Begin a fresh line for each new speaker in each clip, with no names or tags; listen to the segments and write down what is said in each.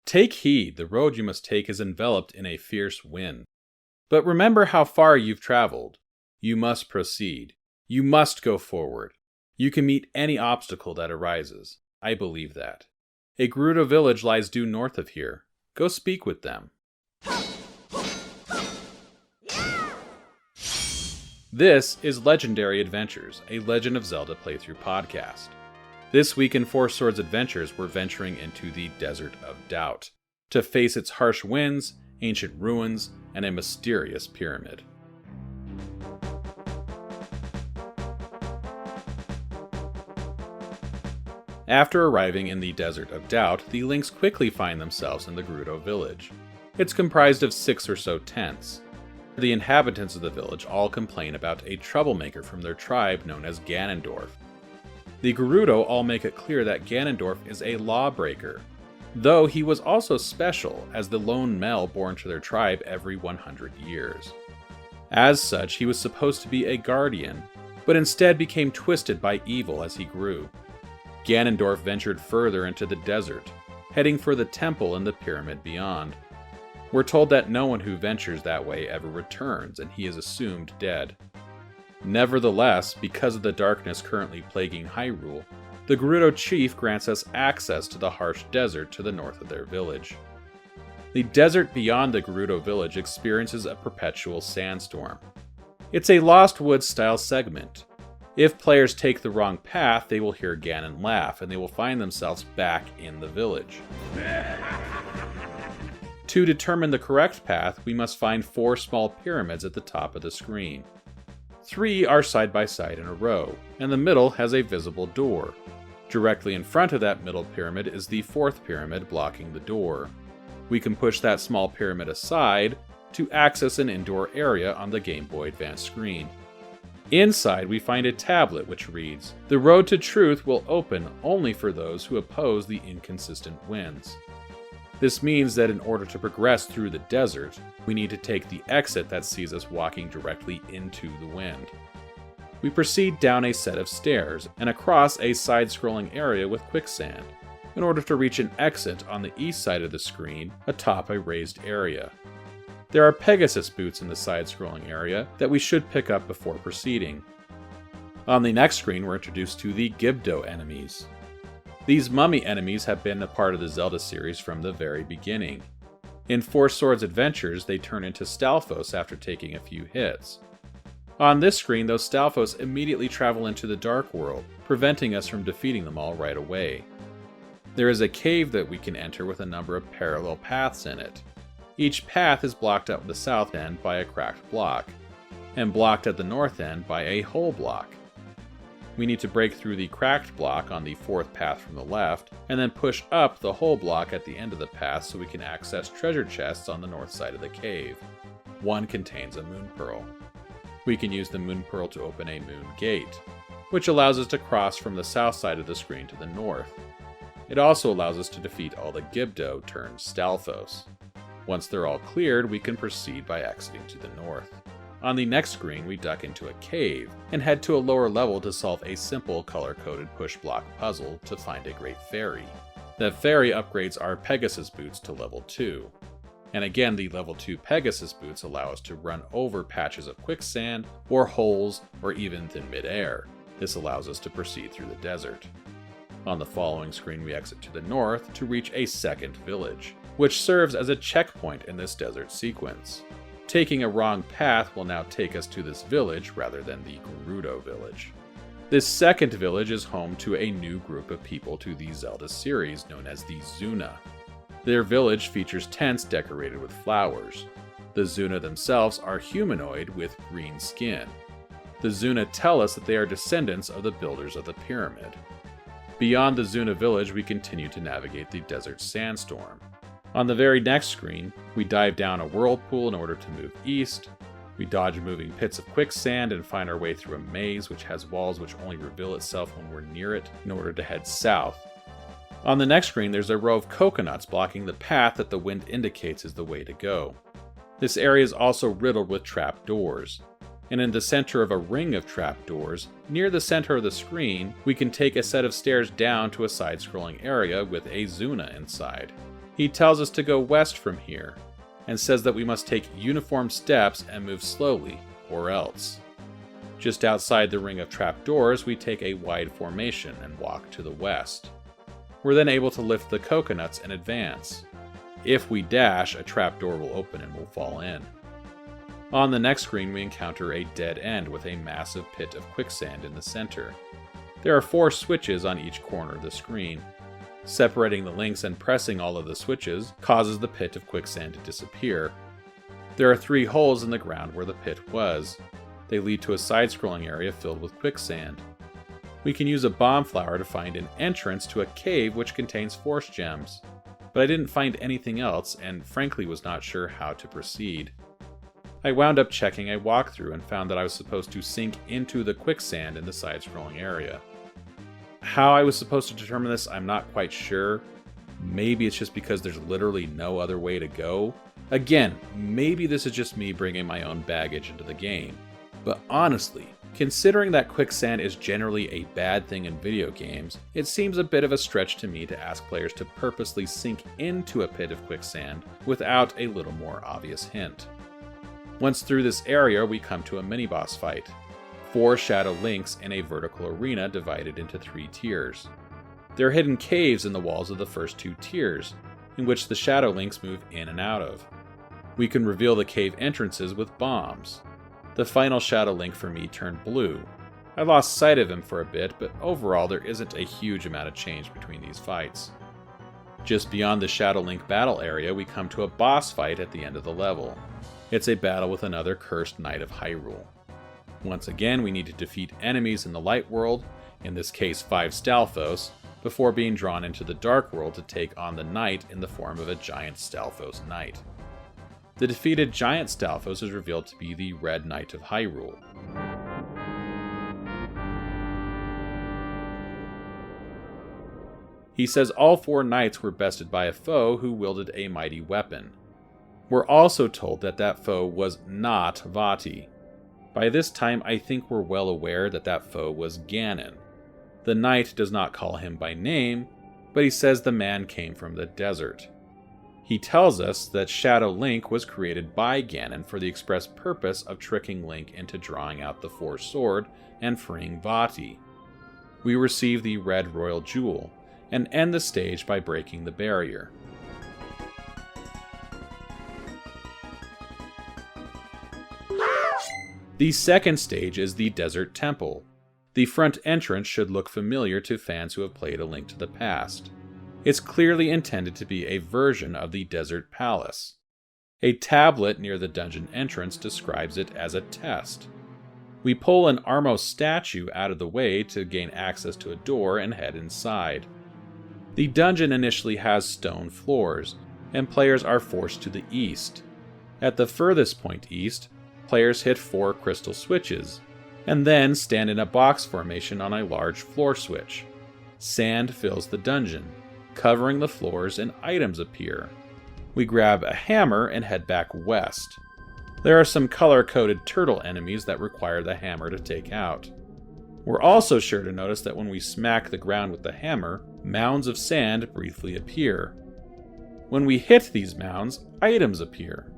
Take heed, the road you must take is enveloped in a fierce wind. But remember how far you've traveled. You must proceed. You must go forward. You can meet any obstacle that arises. I believe that. A Gerudo village lies due north of here. Go speak with them. This is Legendary Adventures, a Legend of Zelda playthrough podcast. This week in Four Swords Adventures, we're venturing into the Desert of Doubt, to face its harsh winds, ancient ruins, and a mysterious pyramid. After arriving in the Desert of Doubt, the Links quickly find themselves in the Gerudo village. It's comprised of 6 or so tents. The inhabitants of the village all complain about a troublemaker from their tribe known as Ganondorf. The Gerudo all make it clear that Ganondorf is a lawbreaker, though he was also special as the lone male born to their tribe every 100 years. As such, he was supposed to be a guardian, but instead became twisted by evil as he grew. Ganondorf ventured further into the desert, heading for the temple and the pyramid beyond. We're told that no one who ventures that way ever returns, and he is assumed dead. Nevertheless, because of the darkness currently plaguing Hyrule, the Gerudo chief grants us access to the harsh desert to the north of their village. The desert beyond the Gerudo village experiences a perpetual sandstorm. It's a Lost Woods style segment. If players take the wrong path, they will hear Ganon laugh, and they will find themselves back in the village. To determine the correct path, we must find 4 small pyramids at the top of the screen. 3 are side by side in a row, and the middle has a visible door. Directly in front of that middle pyramid is the 4th pyramid blocking the door. We can push that small pyramid aside to access an indoor area on the Game Boy Advance screen. Inside, we find a tablet which reads, "The road to truth will open only for those who oppose the inconsistent winds." This means that in order to progress through the desert, we need to take the exit that sees us walking directly into the wind. We proceed down a set of stairs and across a side-scrolling area with quicksand, in order to reach an exit on the east side of the screen atop a raised area. There are Pegasus boots in the side-scrolling area that we should pick up before proceeding. On the next screen, we're introduced to the Gerudo enemies. These mummy enemies have been a part of the Zelda series from the very beginning. In Four Swords Adventures, they turn into Stalfos after taking a few hits. On this screen, those Stalfos immediately travel into the Dark World, preventing us from defeating them all right away. There is a cave that we can enter with a number of parallel paths in it. Each path is blocked at the south end by a cracked block, and blocked at the north end by a hole block. We need to break through the cracked block on the 4th path from the left, and then push up the hole block at the end of the path so we can access treasure chests on the north side of the cave. One contains a moon pearl. We can use the moon pearl to open a moon gate, which allows us to cross from the south side of the screen to the north. It also allows us to defeat all the Gerudo turned Stalfos. Once they're all cleared, we can proceed by exiting to the north. On the next screen, we duck into a cave and head to a lower level to solve a simple color-coded push block puzzle to find a great fairy. The fairy upgrades our Pegasus boots to level 2. And again, the level 2 Pegasus boots allow us to run over patches of quicksand, or holes, or even thin mid-air. This allows us to proceed through the desert. On the following screen, we exit to the north to reach a second village, which serves as a checkpoint in this desert sequence. Taking a wrong path will now take us to this village rather than the Gerudo village. This second village is home to a new group of people to the Zelda series known as the Zuna. Their village features tents decorated with flowers. The Zuna themselves are humanoid with green skin. The Zuna tell us that they are descendants of the builders of the pyramid. Beyond the Zuna village, we continue to navigate the desert sandstorm. On the very next screen, we dive down a whirlpool in order to move east. We dodge moving pits of quicksand and find our way through a maze which has walls which only reveal itself when we're near it in order to head south. On the next screen, there's a row of coconuts blocking the path that the wind indicates is the way to go. This area is also riddled with trap doors. And in the center of a ring of trap doors, near the center of the screen, we can take a set of stairs down to a side-scrolling area with a Zuna inside. He tells us to go west from here, and says that we must take uniform steps and move slowly, or else. Just outside the ring of trapdoors, we take a wide formation and walk to the west. We're then able to lift the coconuts and advance. If we dash, a trapdoor will open and we'll fall in. On the next screen, we encounter a dead end with a massive pit of quicksand in the center. There are 4 switches on each corner of the screen. Separating the links and pressing all of the switches causes the pit of quicksand to disappear. There are 3 holes in the ground where the pit was. They lead to a side-scrolling area filled with quicksand. We can use a bomb flower to find an entrance to a cave which contains force gems, but I didn't find anything else and frankly was not sure how to proceed. I wound up checking a walkthrough and found that I was supposed to sink into the quicksand in the side-scrolling area. How I was supposed to determine this, I'm not quite sure. Maybe it's just because there's literally no other way to go. Again, maybe this is just me bringing my own baggage into the game. But honestly, considering that quicksand is generally a bad thing in video games, it seems a bit of a stretch to me to ask players to purposely sink into a pit of quicksand without a little more obvious hint. Once through this area, we come to a mini-boss fight. 4 shadow links in a vertical arena divided into 3 tiers. There are hidden caves in the walls of the first 2 tiers, in which the shadow links move in and out of. We can reveal the cave entrances with bombs. The final shadow link for me turned blue. I lost sight of him for a bit, but overall there isn't a huge amount of change between these fights. Just beyond the shadow link battle area, we come to a boss fight at the end of the level. It's a battle with another cursed knight of Hyrule. Once again, we need to defeat enemies in the light world, in this case 5 Stalfos, before being drawn into the dark world to take on the knight in the form of a giant Stalfos knight. The defeated giant Stalfos is revealed to be the Red Knight of Hyrule. He says all 4 knights were bested by a foe who wielded a mighty weapon. We're also told that that foe was not Vati. By this time, I think we're well aware that that foe was Ganon. The knight does not call him by name, but he says the man came from the desert. He tells us that Shadow Link was created by Ganon for the express purpose of tricking Link into drawing out the Force Sword and freeing Vati. We receive the Red Royal Jewel, and end the stage by breaking the barrier. The second stage is the Desert Temple. The front entrance should look familiar to fans who have played A Link to the Past. It's clearly intended to be a version of the Desert Palace. A tablet near the dungeon entrance describes it as a test. We pull an Armos statue out of the way to gain access to a door and head inside. The dungeon initially has stone floors, and players are forced to the east. At the furthest point east, players hit 4 crystal switches, and then stand in a box formation on a large floor switch. Sand fills the dungeon, covering the floors, and items appear. We grab a hammer and head back west. There are some color-coded turtle enemies that require the hammer to take out. We're also sure to notice that when we smack the ground with the hammer, mounds of sand briefly appear. When we hit these mounds, items appear.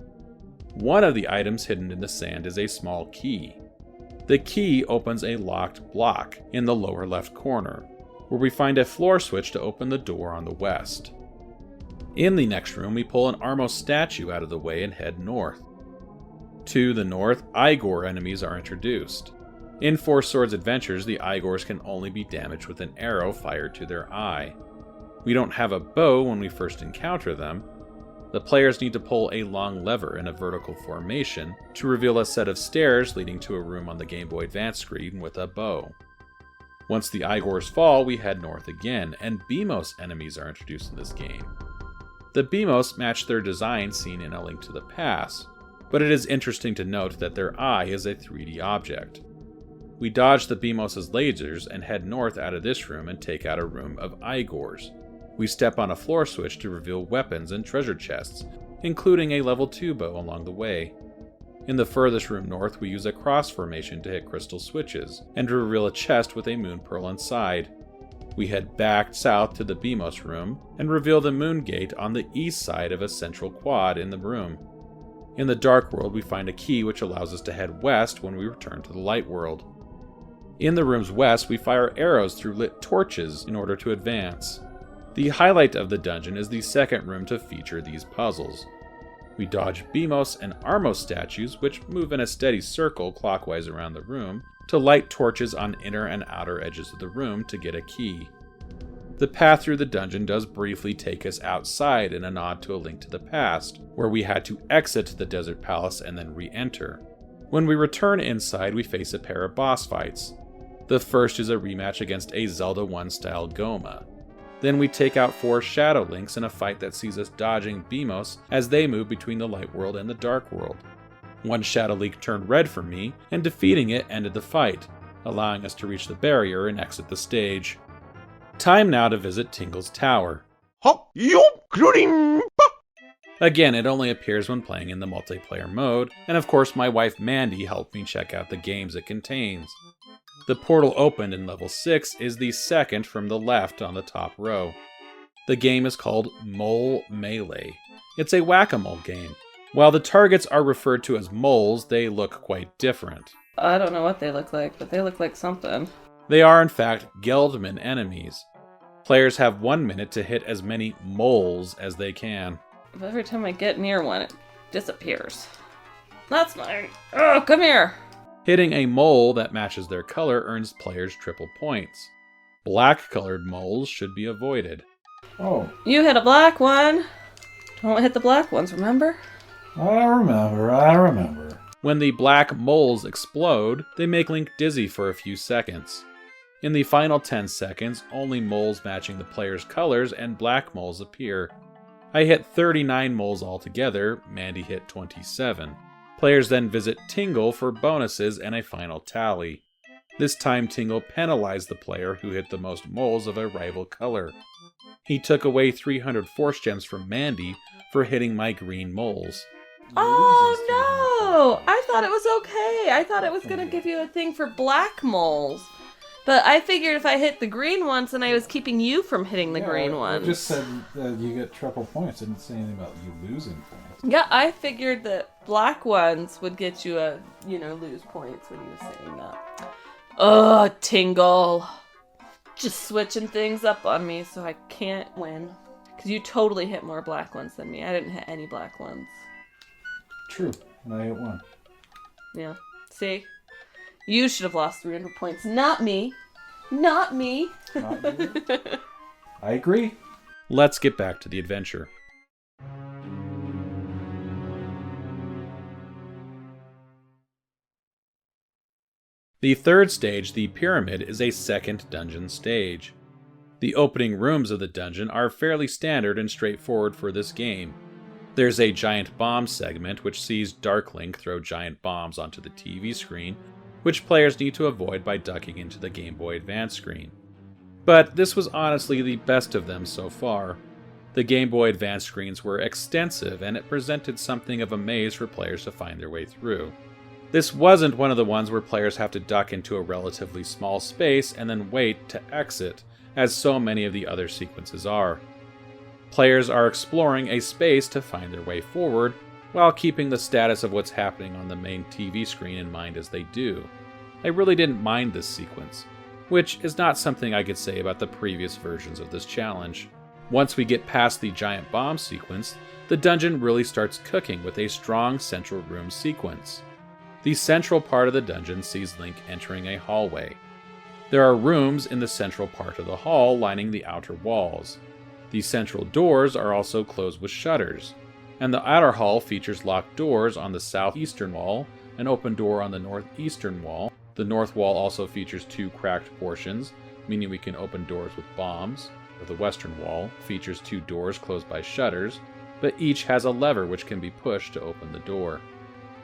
One of the items hidden in the sand is a small key. The key opens a locked block in the lower left corner, where we find a floor switch to open the door on the west. In the next room, we pull an Armos statue out of the way and head north. To the north, Igor enemies are introduced. In Four Swords Adventures, the Igors can only be damaged with an arrow fired to their eye. We don't have a bow when we first encounter them. The players need to pull a long lever in a vertical formation to reveal a set of stairs leading to a room on the Game Boy Advance screen with a bow. Once the Igors fall, we head north again, and Beamos enemies are introduced in this game. The Beamos match their design seen in A Link to the Past, but it is interesting to note that their eye is a 3D object. We dodge the Beamos' lasers and head north out of this room and take out a room of Igors. We step on a floor switch to reveal weapons and treasure chests, including a level 2 bow along the way. In the furthest room north, we use a cross formation to hit crystal switches, and to reveal a chest with a moon pearl inside. we head back south to the Beamos room and reveal the moon gate on the east side of a central quad in the room. In the Dark World, we find a key which allows us to head west when we return to the Light World. In the room's west, we fire arrows through lit torches in order to advance. The highlight of the dungeon is the second room to feature these puzzles. We dodge Beamos and Armos statues, which move in a steady circle clockwise around the room, to light torches on inner and outer edges of the room to get a key. The path through the dungeon does briefly take us outside in a nod to A Link to the Past, where we had to exit the Desert Palace and then re-enter. When we return inside, we face a pair of boss fights. The first is a rematch against a Zelda 1 style Goma. Then we take out 4 Shadow Links in a fight that sees us dodging Beamos as they move between the Light World and the Dark World. One Shadow Link turned red for me, and defeating it ended the fight, allowing us to reach the barrier and exit the stage. Time now to visit Tingle's tower. Again, it only appears when playing in the multiplayer mode, and of course my wife Mandy helped me check out the games it contains. The portal opened in level 6 is the second from the left on the top row. The game is called Mole Melee. It's a whack-a-mole game. While the targets are referred to as moles, they look quite different.
I don't know what they look like, but they look like something.
They are in fact Geldman enemies. Players have 1 minute to hit as many moles as they can.
But every time I get near one, it disappears. That's mine. Oh, come here.
Hitting a mole that matches their color earns players triple points. Black-colored moles should be avoided.
Oh.
You hit a black one. Don't hit the black ones, remember?
I remember.
When the black moles explode, they make Link dizzy for a few seconds. In the final 10 seconds, only moles matching the player's colors and black moles appear. I hit 39 moles altogether, Mandy hit 27. Players then visit Tingle for bonuses and a final tally. This time Tingle penalized the player who hit the most moles of a rival color. He took away 300 Force Gems from Mandy for hitting my green moles.
Oh no! I thought it was okay. I thought it was going to give you a thing for black moles. But I figured if I hit the green ones, then I was keeping you from hitting the green ones.
I just said you get triple points. I didn't say anything about you losing points.
Yeah, I figured that black ones would get you lose points when you were saying that. Ugh, Tingle. Just switching things up on me so I can't win. Because you totally hit more black ones than me. I didn't hit any black ones.
True. And I hit 1.
Yeah. See? You should have lost 300 points. Not me. Not me.
Not you. I agree.
Let's get back to the adventure. The third stage, the Pyramid, is a second dungeon stage. The opening rooms of the dungeon are fairly standard and straightforward for this game. There's a giant bomb segment which sees Dark Link throw giant bombs onto the TV screen, which players need to avoid by ducking into the Game Boy Advance screen. But this was honestly the best of them so far. The Game Boy Advance screens were extensive and it presented something of a maze for players to find their way through. This wasn't one of the ones where players have to duck into a relatively small space and then wait to exit, as so many of the other sequences are. Players are exploring a space to find their way forward, while keeping the status of what's happening on the main TV screen in mind as they do. I really didn't mind this sequence, which is not something I could say about the previous versions of this challenge. Once we get past the giant bomb sequence, the dungeon really starts cooking with a strong central room sequence. The central part of the dungeon sees Link entering a hallway. There are rooms in the central part of the hall lining the outer walls. The central doors are also closed with shutters, and the outer hall features locked doors on the southeastern wall, an open door on the northeastern wall. The north wall also features 2 cracked portions, meaning we can open doors with bombs. The western wall features 2 doors closed by shutters, but each has a lever which can be pushed to open the door.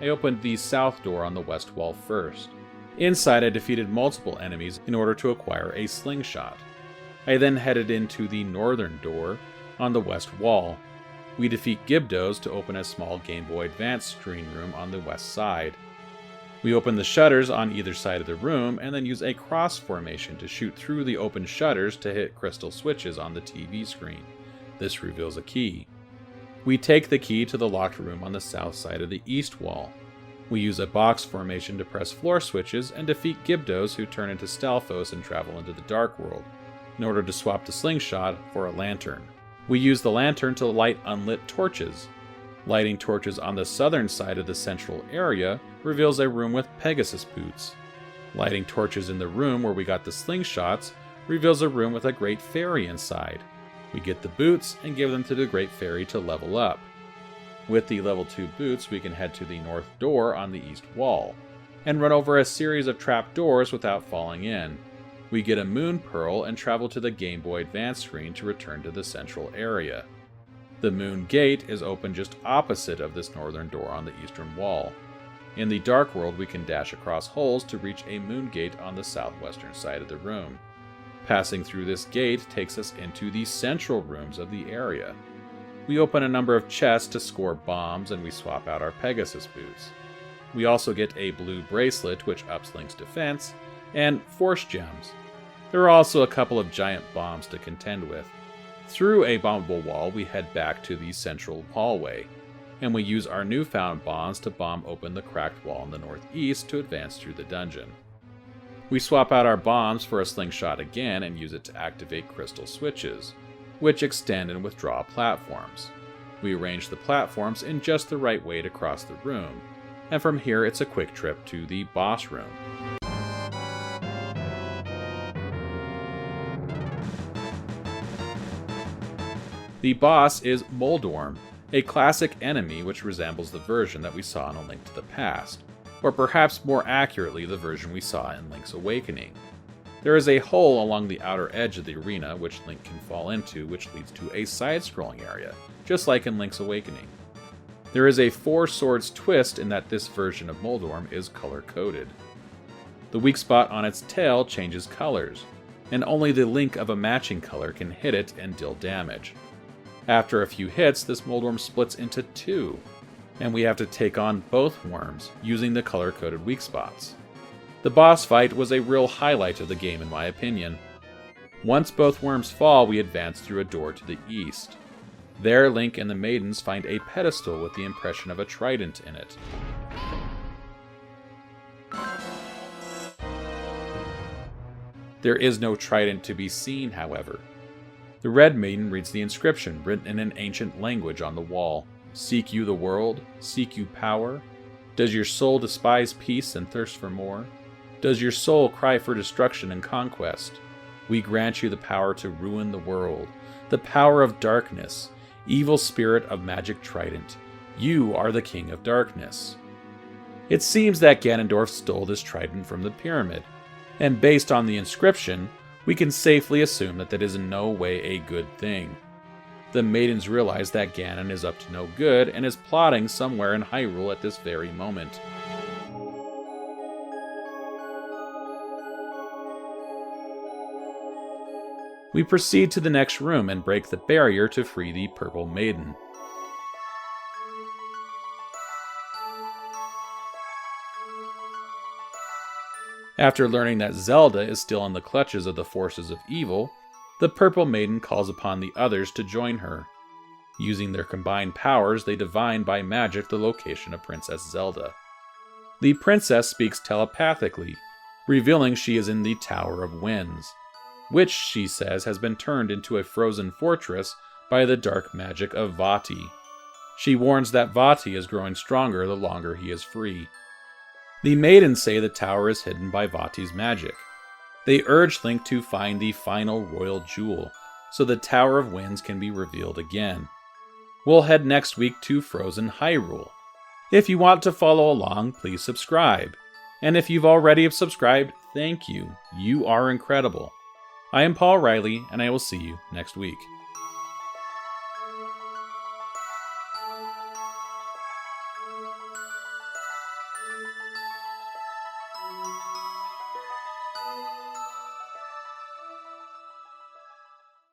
I opened the south door on the west wall first. Inside, I defeated multiple enemies in order to acquire a slingshot. I then headed into the northern door on the west wall. We defeat Gibdos to open a small Game Boy Advance screen room on the west side. We open the shutters on either side of the room and then use a cross formation to shoot through the open shutters to hit crystal switches on the TV screen. This reveals a key. We take the key to the locked room on the south side of the east wall. We use a box formation to press floor switches and defeat Gibdos who turn into Stalfos and travel into the Dark World, in order to swap the slingshot for a lantern. We use the lantern to light unlit torches. Lighting torches on the southern side of the central area reveals a room with Pegasus boots. Lighting torches in the room where we got the slingshots reveals a room with a great fairy inside. We get the boots and give them to the great fairy to level up. With the level 2 boots, we can head to the north door on the east wall, and run over a series of trap doors without falling in. We get a moon pearl and travel to the Game Boy Advance screen to return to the central area. The moon gate is open just opposite of this northern door on the eastern wall. In the Dark World, we can dash across holes to reach a moon gate on the southwestern side of the room. Passing through this gate takes us into the central rooms of the area. We open a number of chests to score bombs, and we swap out our Pegasus boots. We also get a blue bracelet, which ups Link's defense, and force gems. There are also a couple of giant bombs to contend with. Through a bombable wall, we head back to the central hallway, and we use our newfound bombs to bomb open the cracked wall in the northeast to advance through the dungeon. We swap out our bombs for a slingshot again and use it to activate crystal switches, which extend and withdraw platforms. We arrange the platforms in just the right way to cross the room, and from here it's a quick trip to the boss room. The boss is Moldorm, a classic enemy which resembles the version that we saw in A Link to the Past, or perhaps more accurately the version we saw in Link's Awakening. There is a hole along the outer edge of the arena which Link can fall into, which leads to a side-scrolling area, just like in Link's Awakening. There is a Four Swords twist in that this version of Moldorm is color-coded. The weak spot on its tail changes colors, and only the Link of a matching color can hit it and deal damage. After a few hits, this Moldorm splits into two, and we have to take on both worms using the color-coded weak spots. The boss fight was a real highlight of the game in my opinion. Once both worms fall, we advance through a door to the east. There, Link and the maidens find a pedestal with the impression of a trident in it. There is no trident to be seen, however. The Red Maiden reads the inscription written in an ancient language on the wall. Seek you the world? Seek you power? Does your soul despise peace and thirst for more? Does your soul cry for destruction and conquest? We grant you the power to ruin the world, the power of darkness, evil spirit of magic trident. You are the king of darkness. It seems that Ganondorf stole this trident from the pyramid, and based on the inscription, we can safely assume that is in no way a good thing. The maidens realize that Ganon is up to no good and is plotting somewhere in Hyrule at this very moment. We proceed to the next room and break the barrier to free the Purple Maiden. After learning that Zelda is still in the clutches of the forces of evil, the Purple Maiden calls upon the others to join her. Using their combined powers, they divine by magic the location of Princess Zelda. The princess speaks telepathically, revealing she is in the Tower of Winds, which, she says, has been turned into a frozen fortress by the dark magic of Vati. She warns that Vati is growing stronger the longer he is free. The maidens say the tower is hidden by Vati's magic. They urge Link to find the final royal jewel, so the Tower of Winds can be revealed again. We'll head next week to Frozen Hyrule. If you want to follow along, please subscribe. And if you've already subscribed, thank you. You are incredible. I am Paul Riley, and I will see you next week.